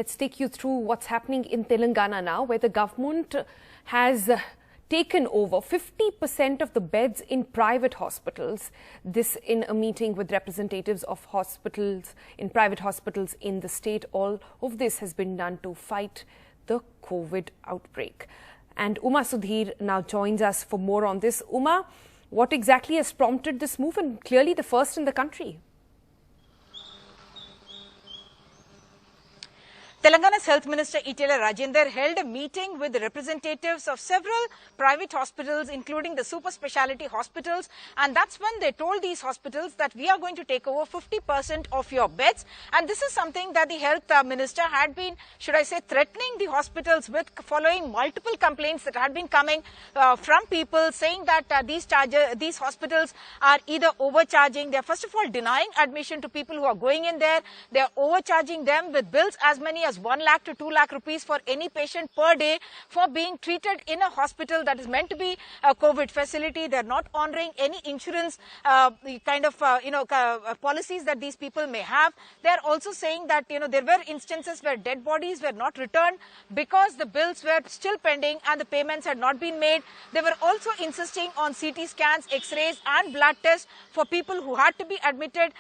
let's take you through what's happening in Telangana now, where the government has taken over 50% of the beds in private hospitals. This in a meeting with representatives of hospitals, in private hospitals in the state. All of this has been done to fight the COVID outbreak. And Uma Sudhir now joins us for more on this. Uma, what exactly has prompted this move, and clearly the first in the country? Telangana's Health Minister Etela Rajender held a meeting with representatives of several private hospitals, including the super speciality hospitals, and that's when they told these hospitals that we are going to take over 50% of your beds. And this is something that the Health Minister had been, should I say, threatening the hospitals with, following multiple complaints that had been coming from people saying that these hospitals are either overcharging. They're first of all denying admission to people who are going in there. They're overcharging them with bills as many as 1 lakh to 2 lakh rupees for any patient per day for being treated in a hospital that is meant to be a COVID facility. They're not honoring any insurance policies that these people may have. They're also saying that there were instances where dead bodies were not returned because the bills were still pending and the payments had not been made. They were also insisting on CT scans, X-rays and blood tests for people who had to be admitted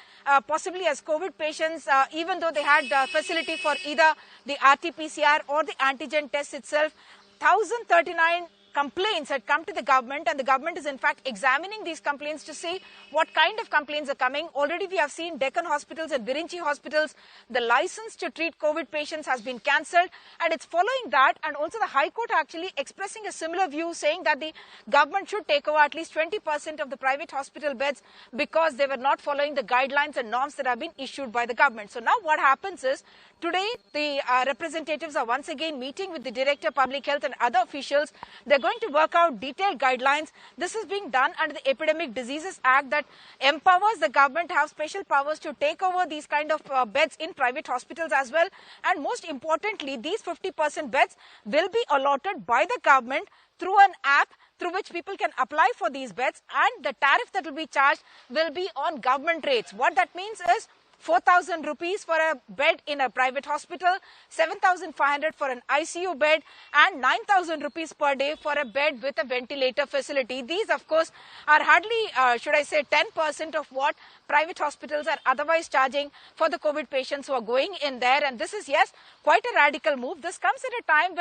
possibly as COVID patients, even though they had facility for either the RT-PCR or the antigen test itself. 1,039 complaints had come to the government, and the government is in fact examining these complaints to see what kind of complaints are coming. Already we have seen Deccan hospitals and Virinchi hospitals, the license to treat COVID patients has been cancelled, and it's following that, and also the High Court actually expressing a similar view, saying that the government should take over at least 20% of the private hospital beds because they were not following the guidelines and norms that have been issued by the government. So now what happens is, today the representatives are once again meeting with the Director Public Health and other officials. They're going to work out detailed guidelines. This is being done under the Epidemic Diseases Act that empowers the government to have special powers to take over these kind of beds in private hospitals as well. And most importantly, these 50% beds will be allotted by the government through an app through which people can apply for these beds, and the tariff that will be charged will be on government rates. What that means is 4,000 rupees for a bed in a private hospital, 7,500 for an ICU bed, and 9,000 rupees per day for a bed with a ventilator facility. These, of course, are hardly, should I say, 10% of what private hospitals are otherwise charging for the COVID patients who are going in there. And this is, yes, quite a radical move. This comes at a time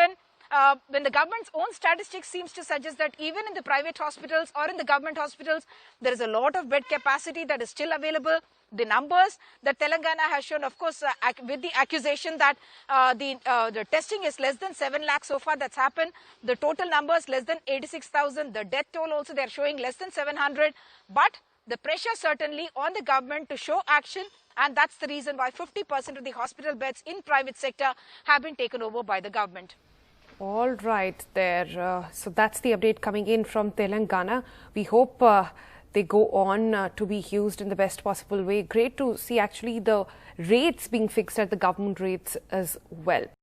when the government's own statistics seems to suggest that even in the private hospitals or in the government hospitals, there is a lot of bed capacity that is still available. The numbers that Telangana has shown, of course, with the accusation that the testing is less than 7 lakhs so far that's happened. The total numbers less than 86,000. The death toll also they're showing less than 700. But the pressure certainly on the government to show action, and that's the reason why 50% of the hospital beds in private sector have been taken over by the government. All right there. So that's the update coming in from Telangana. We hope they go on to be used in the best possible way. Great to see actually the rates being fixed at the government rates as well.